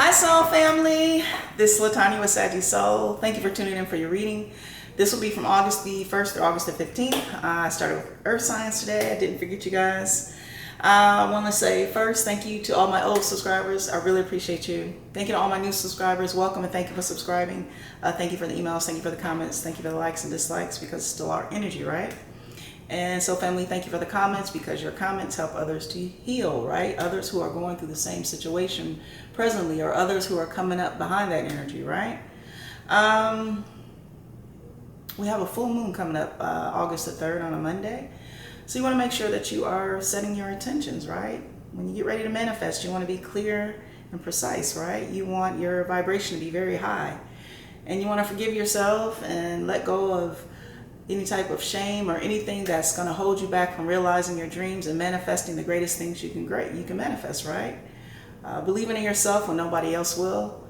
Hi Soul family, this is LaTonya with Saggy Soul. Thank you for tuning in for your reading. This will be from August the 1st through August the 15th. I started with Earth Signs today. I didn't forget you guys. I want to say first, thank you to all my old subscribers. I really appreciate you. Thank you to all my new subscribers. Welcome and thank you for subscribing. Thank you for the emails. Thank you for the comments. Thank you for the likes and dislikes because it's still our energy, right? And so family, thank you for the comments because your comments help others to heal, right? Others who are going through the same situation presently or others who are coming up behind that energy, right? We have a full moon coming up August the 3rd on a Monday. So you want to make sure that you are setting your intentions, right? When you get ready to manifest, you want to be clear and precise, right? You want your vibration to be very high. And you want to forgive yourself and let go of any type of shame or anything that's going to hold you back from realizing your dreams and manifesting the greatest things you can manifest, right? Believing in yourself when nobody else will.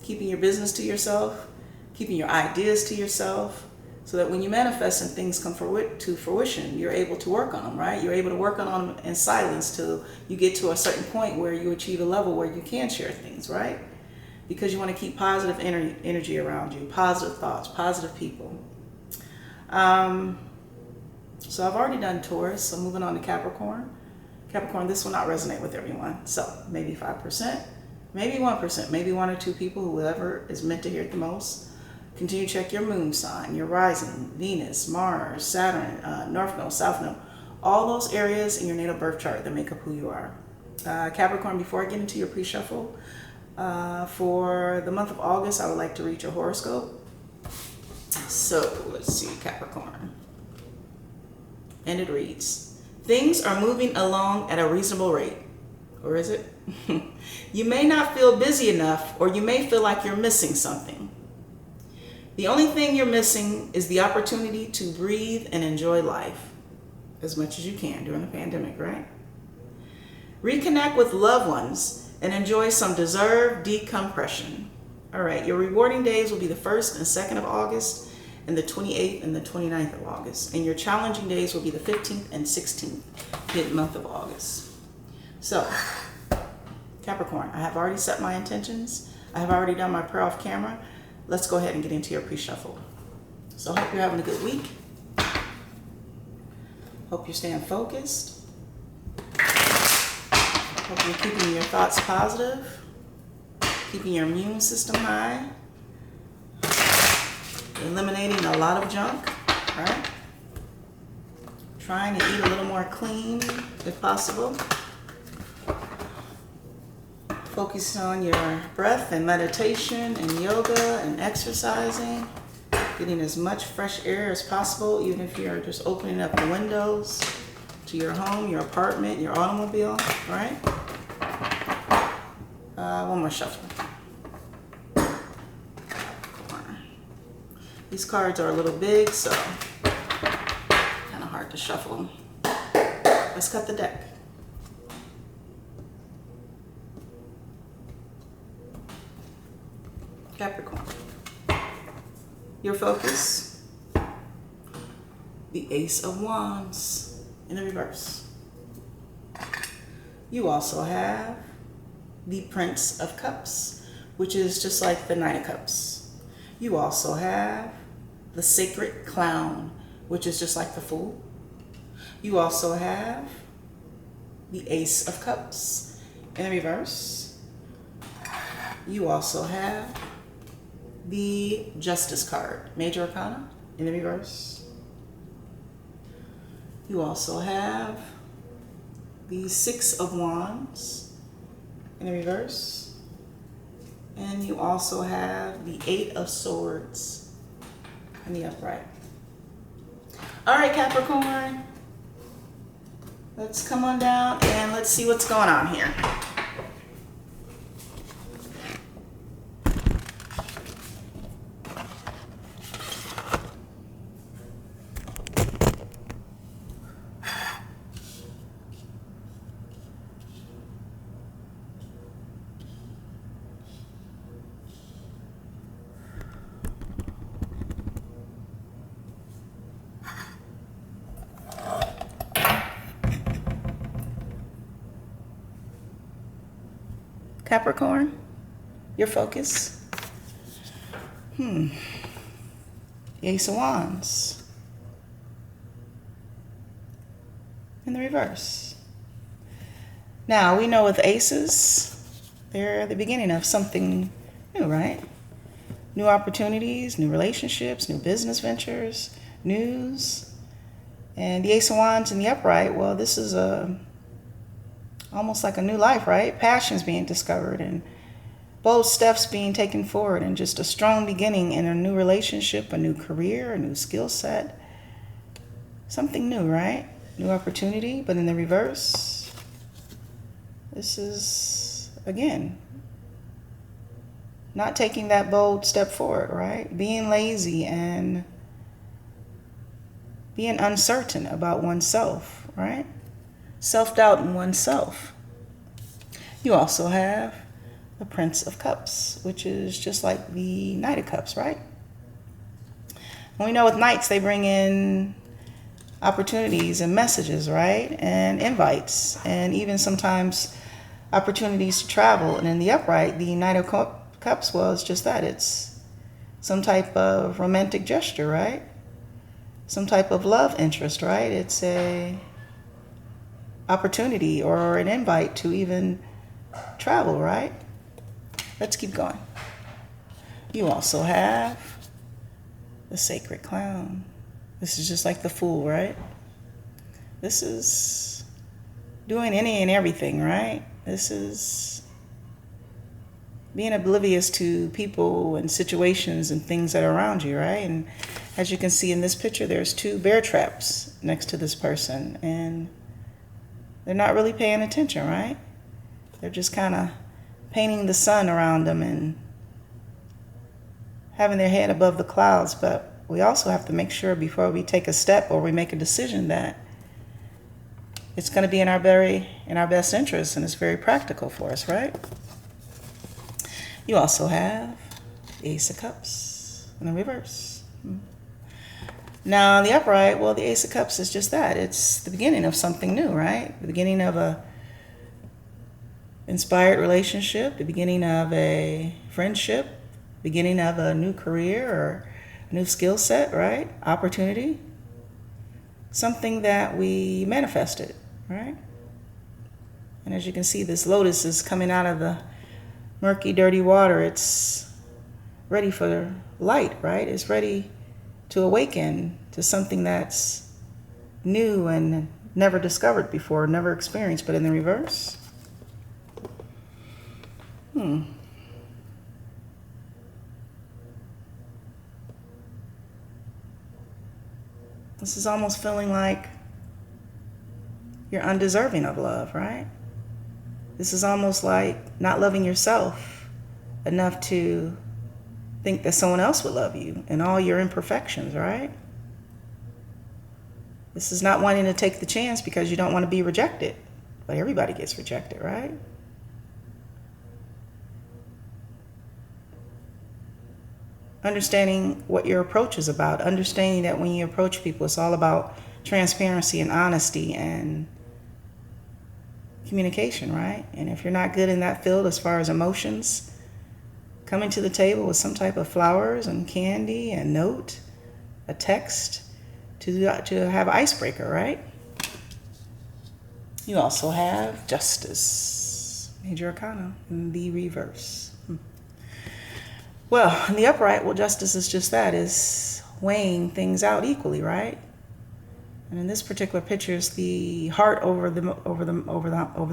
Keeping your business to yourself. Keeping your ideas to yourself. So that when you manifest and things come to fruition, you're able to work on them, right? You're able to work on them in silence till you get to a certain point where you achieve a level where you can share things, right? Because you want to keep positive energy around you, positive thoughts, positive people. So I've already done Taurus, so moving on to Capricorn. Capricorn, this will not resonate with everyone. So maybe 5%, maybe 1%, maybe 1 or 2 people, whoever is meant to hear it the most. Continue to check your moon sign, your rising, Venus, Mars, Saturn, North Node, South Node, all those areas in your natal birth chart that make up who you are. Capricorn, before I get into your pre-shuffle, for the month of August, I would like to read your horoscope. So let's see, Capricorn. And it reads, things are moving along at a reasonable rate. Or is it? You may not feel busy enough, or you may feel like you're missing something. The only thing you're missing is the opportunity to breathe and enjoy life as much as you can during the pandemic, right? Reconnect with loved ones and enjoy some deserved decompression. All right, your rewarding days will be the 1st and 2nd of August and the 28th and the 29th of August. And your challenging days will be the 15th and 16th, mid-month of August. So, Capricorn, I have already set my intentions. I have already done my prayer off camera. Let's go ahead and get into your pre-shuffle. So I hope you're having a good week. Hope you're staying focused. Hope you're keeping your thoughts positive. Keeping your immune system high. Eliminating a lot of junk, right? Trying to eat a little more clean if possible. Focus on your breath and meditation and yoga and exercising. Getting as much fresh air as possible, even if you're just opening up the windows to your home, your apartment, your automobile, right? One more shuffle. These cards are a little big, so kind of hard to shuffle them. Let's cut the deck. Capricorn. Your focus. The Ace of Wands in the reverse. You also have the Prince of Cups, which is just like the Knight of Cups. You also have the Sacred Clown, which is just like the Fool. You also have the Ace of Cups in the reverse. You also have the Justice card, Major Arcana in the reverse. You also have the 6 of Wands in the reverse. And you also have the 8 of Swords in the upright. All right, Capricorn. Let's come on down and let's see what's going on here. Capricorn, your focus. The Ace of Wands. In the reverse. Now, we know with aces, they're the beginning of something new, right? New opportunities, new relationships, new business ventures, news. And the Ace of Wands in the upright, well, this is almost like a new life, right? Passions being discovered and bold steps being taken forward, and just a strong beginning in a new relationship, a new career, a new skill set. Something new, right? New opportunity. But in the reverse, this is, again, not taking that bold step forward, right? Being lazy and being uncertain about oneself, right? Self-doubt in oneself. You also have the Prince of Cups, which is just like the Knight of Cups, right? And we know with Knights, they bring in opportunities and messages, right? And invites, and even sometimes opportunities to travel. And in the upright, the Knight of Cups, well, it's just that. It's some type of romantic gesture, right? Some type of love interest, right? It's a opportunity or an invite to even travel, right? Let's keep going. You also have the Sacred Clown. This is just like the Fool, right? This is doing any and everything, right? This is being oblivious to people and situations and things that are around you, right? And as you can see in this picture, there's 2 bear traps next to this person, and they're not really paying attention, right? They're just kind of painting the sun around them and having their head above the clouds. But we also have to make sure before we take a step or we make a decision that it's going to be in our best interest, and it's very practical for us, right? You also have the Ace of Cups in the reverse. Now, the upright, well, the Ace of Cups is just that. It's the beginning of something new, right? The beginning of a inspired relationship, the beginning of a friendship, beginning of a new career or a new skill set, right? Opportunity. Something that we manifested, right? And as you can see, this lotus is coming out of the murky, dirty water. It's ready for light, right? It's ready to awaken to something that's new and never discovered before, never experienced. But in the reverse, this is almost feeling like you're undeserving of love, right? This is almost like not loving yourself enough to think that someone else would love you and all your imperfections, right? This is not wanting to take the chance because you don't want to be rejected. But everybody gets rejected, right? Understanding what your approach is about. Understanding that when you approach people, it's all about transparency and honesty and communication, right? And if you're not good in that field as far as emotions, coming to the table with some type of flowers and candy and note, a text to have icebreaker, right? You also have Justice, Major Arcana in the reverse. Well, in the upright, well, Justice is just that, is weighing things out equally, right? And in this particular picture, it's the heart over the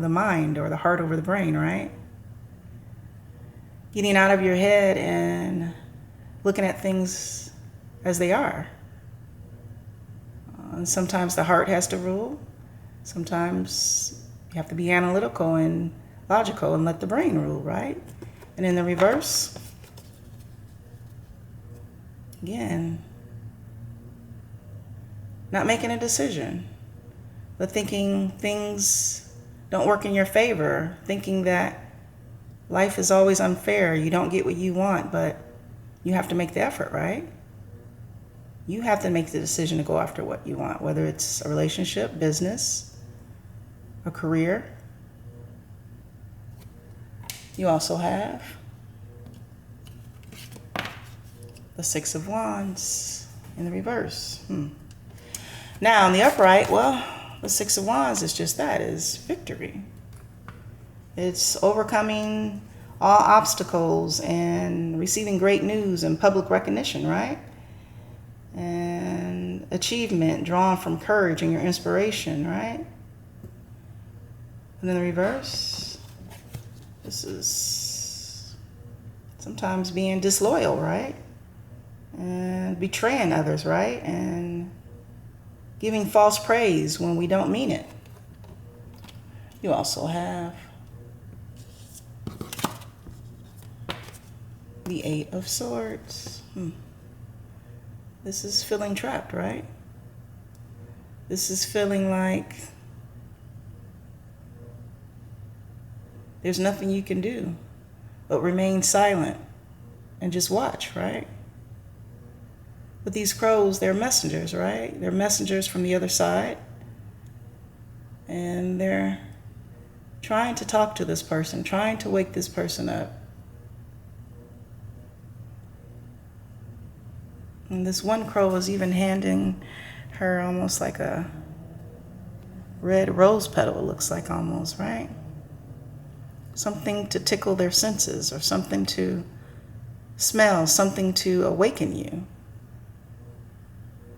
mind, or the heart over the brain, right? Getting out of your head and looking at things as they are. And sometimes the heart has to rule. Sometimes you have to be analytical and logical and let the brain rule, right? And in the reverse, again, not making a decision, but thinking things don't work in your favor, thinking that life is always unfair, you don't get what you want, but you have to make the effort, right? You have to make the decision to go after what you want, whether it's a relationship, business, a career. You also have the Six of Wands in the reverse. Now, in the upright, well, the Six of Wands is just that, is victory. It's overcoming all obstacles and receiving great news and public recognition, right? And achievement drawn from courage and your inspiration, right? And then the reverse, this is sometimes being disloyal, right? And betraying others, right? And giving false praise when we don't mean it. You also have the Eight of Swords. This is feeling trapped, right? This is feeling like there's nothing you can do but remain silent and just watch, right? But these crows, they're messengers, right? They're messengers from the other side. And they're trying to talk to this person, trying to wake this person up. And this one crow was even handing her almost like a red rose petal, it looks like almost, right? Something to tickle their senses, or something to smell, something to awaken you.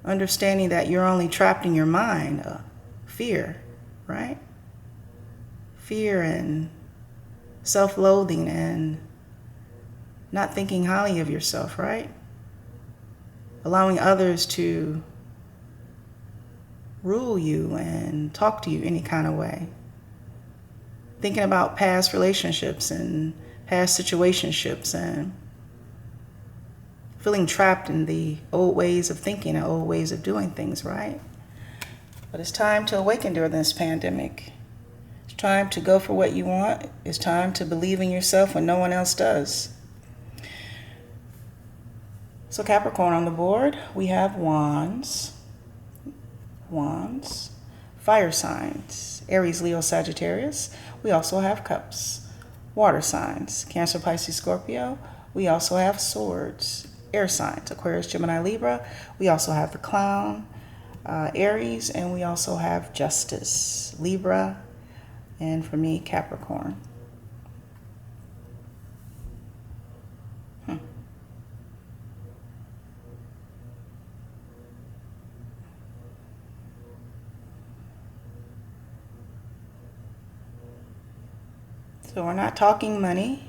Understanding that you're only trapped in your mind, fear, right? Fear and self-loathing and not thinking highly of yourself, right? Allowing others to rule you and talk to you any kind of way. Thinking about past relationships and past situationships and feeling trapped in the old ways of thinking and old ways of doing things, right? But it's time to awaken during this pandemic. It's time to go for what you want. It's time to believe in yourself when no one else does. So Capricorn on the board, we have Wands, fire signs, Aries, Leo, Sagittarius. We also have Cups, water signs, Cancer, Pisces, Scorpio. We also have Swords, air signs, Aquarius, Gemini, Libra. We also have the Clown, Aries, and we also have Justice, Libra, and for me, Capricorn. So we're not talking money,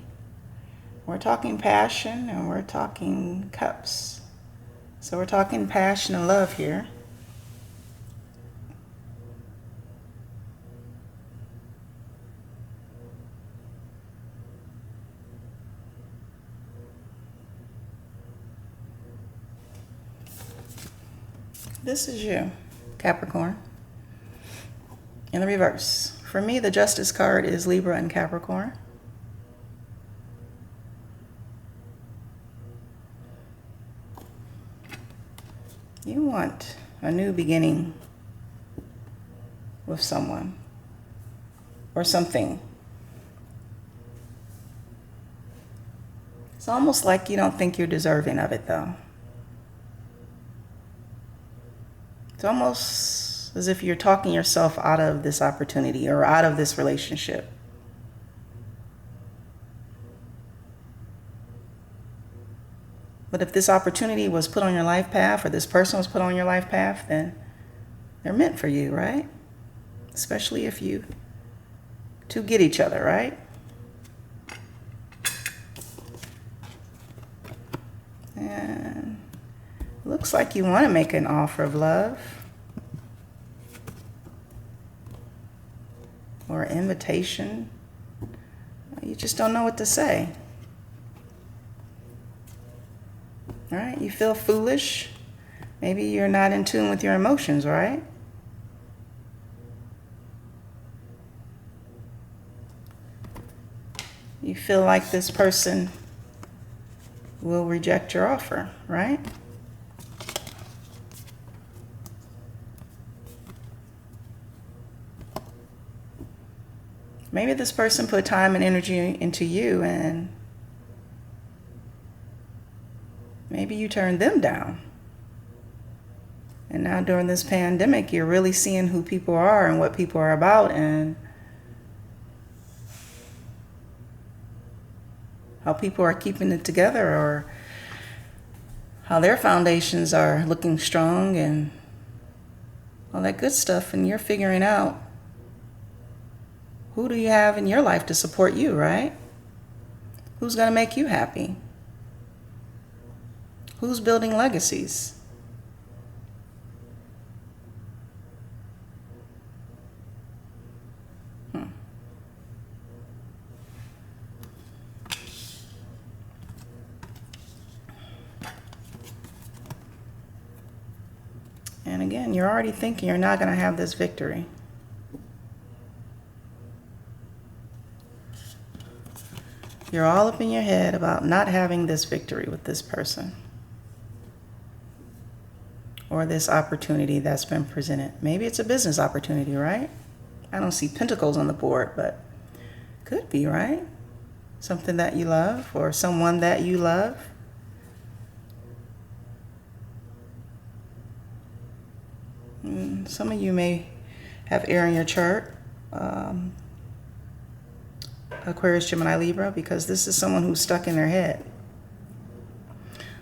we're talking passion, and we're talking cups. So we're talking passion and love here. This is you, Capricorn, in the reverse. For me, the Justice card is Libra and Capricorn. You want a new beginning with someone or something. It's almost like you don't think you're deserving of it, though. It's almost as if you're talking yourself out of this opportunity or out of this relationship. But if this opportunity was put on your life path, or this person was put on your life path, then they're meant for you, right? Especially if you two get each other, right? And it looks like you want to make an offer of love or an invitation. You just don't know what to say. All right, you feel foolish. Maybe you're not in tune with your emotions, right? You feel like this person will reject your offer, right? Maybe this person put time and energy into you, and maybe you turned them down. And now during this pandemic, you're really seeing who people are and what people are about, and how people are keeping it together, or how their foundations are looking strong and all that good stuff. And you're figuring out, who do you have in your life to support you, right? Who's going to make you happy? Who's building legacies? And again, you're already thinking you're not going to have this victory. You're all up in your head about not having this victory with this person, or this opportunity that's been presented. Maybe it's a business opportunity, right? I don't see pentacles on the board, but could be, right? Something that you love, or someone that you love. Some of you may have air in your chart, Aquarius, Gemini, Libra, because this is someone who's stuck in their head.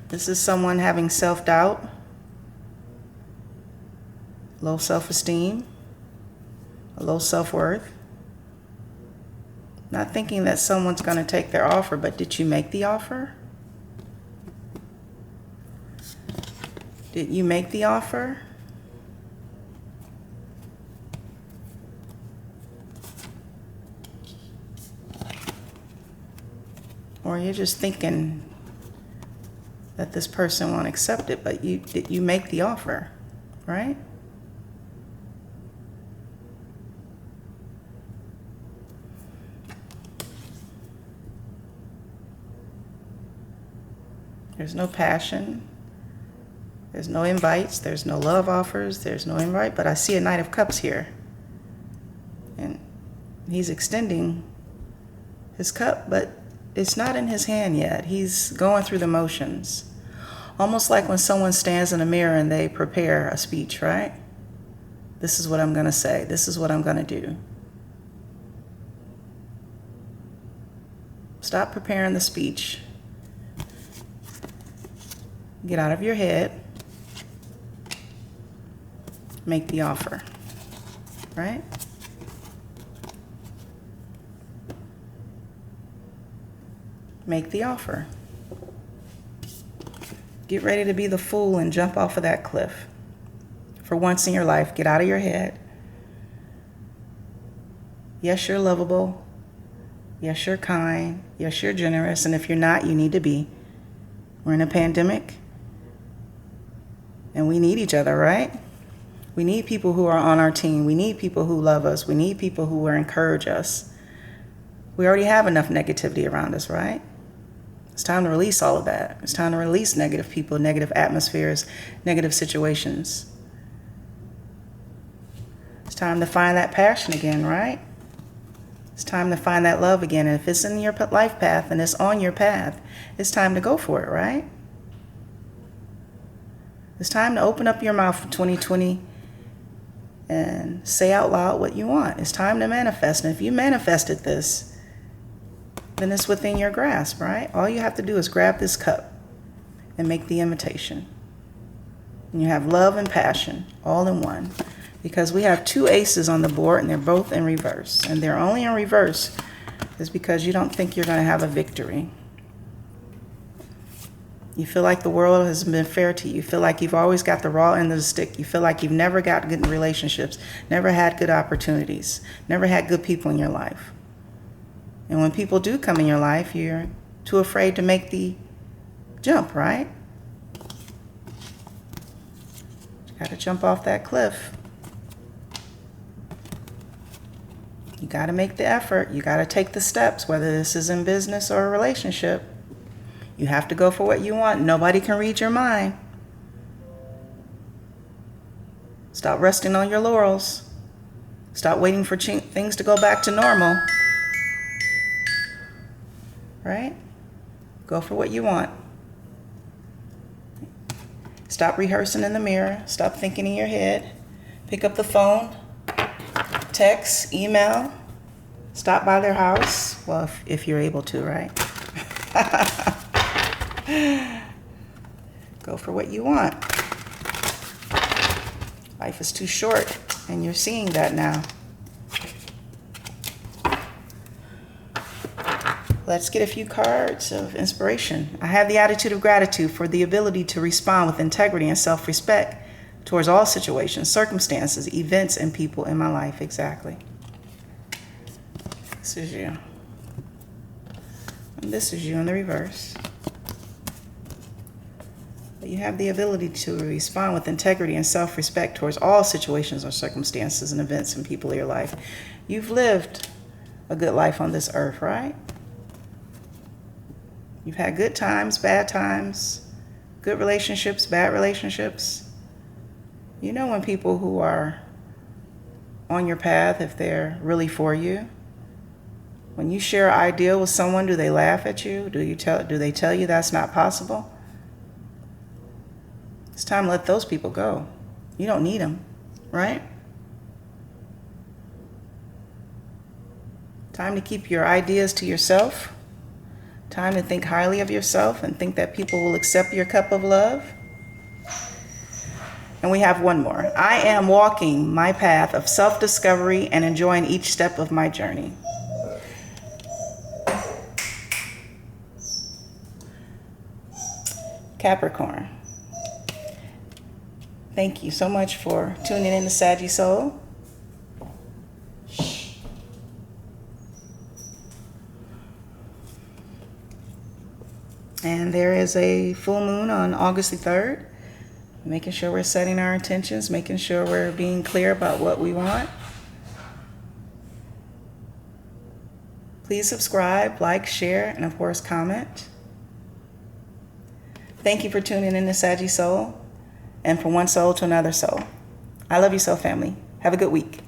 This is someone having self-doubt, low self-esteem, low self-worth, not thinking that someone's going to take their offer. But did you make the offer? Did you make the offer? Or you're just thinking that this person won't accept it, but did you make the offer, right? There's no passion. There's no invites. There's no love offers. There's no invite. But I see a Knight of Cups here. And he's extending his cup, but it's not in his hand yet. He's going through the motions. Almost like when someone stands in a mirror and they prepare a speech, right? This is what I'm going to say. This is what I'm going to do. Stop preparing the speech. Get out of your head. Make the offer, right? Make the offer. Get ready to be the fool and jump off of that cliff. For once in your life, get out of your head. Yes, you're lovable. Yes, you're kind. Yes, you're generous. And if you're not, you need to be. We're in a pandemic. And we need each other, right? We need people who are on our team. We need people who love us. We need people who will encourage us. We already have enough negativity around us, right? It's time to release all of that. It's time to release negative people, negative atmospheres, negative situations. It's time to find that passion again, right? It's time to find that love again. And if it's in your life path and it's on your path, it's time to go for it, right? It's time to open up your mouth for 2020 and say out loud what you want. It's time to manifest. And if you manifested this, then it's within your grasp, right? All you have to do is grab this cup and make the invitation. And you have love and passion all in one. Because we have two aces on the board and they're both in reverse. And they're only in reverse is because you don't think you're going to have a victory. You feel like the world hasn't been fair to you. You feel like you've always got the raw end of the stick. You feel like you've never got good relationships, never had good opportunities, never had good people in your life. And when people do come in your life, you're too afraid to make the jump, right? You got to jump off that cliff. You got to make the effort. You got to take the steps, whether this is in business or a relationship. You have to go for what you want. Nobody can read your mind. Stop resting on your laurels. Stop waiting for things to go back to normal. right? Go for what you want. Stop rehearsing in the mirror. Stop thinking in your head. Pick up the phone, text, email, stop by their house. Well, if you're able to, right? Go for what you want. Life is too short, and you're seeing that now. Let's get a few cards of inspiration. I have the attitude of gratitude for the ability to respond with integrity and self-respect towards all situations, circumstances, events, and people in my life. Exactly. This is you. And this is you in the reverse. But you have the ability to respond with integrity and self-respect towards all situations or circumstances and events and people in your life. You've lived a good life on this earth, right? You've had good times, bad times, good relationships, bad relationships. You know when people who are on your path, if they're really for you. When you share an ideal with someone, do they laugh at you? Do they tell you that's not possible? It's time to let those people go. You don't need them, right? Time to keep your ideas to yourself. Time to think highly of yourself and think that people will accept your cup of love. And we have one more. I am walking my path of self-discovery and enjoying each step of my journey. Capricorn. Thank you so much for tuning in to Saggy Soul. And there is a full moon on August the 3rd. Making sure we're setting our intentions, making sure we're being clear about what we want. Please subscribe, like, share, and of course comment. Thank you for tuning in to Saggy Soul, and from one soul to another soul. I love you so, family. Have a good week.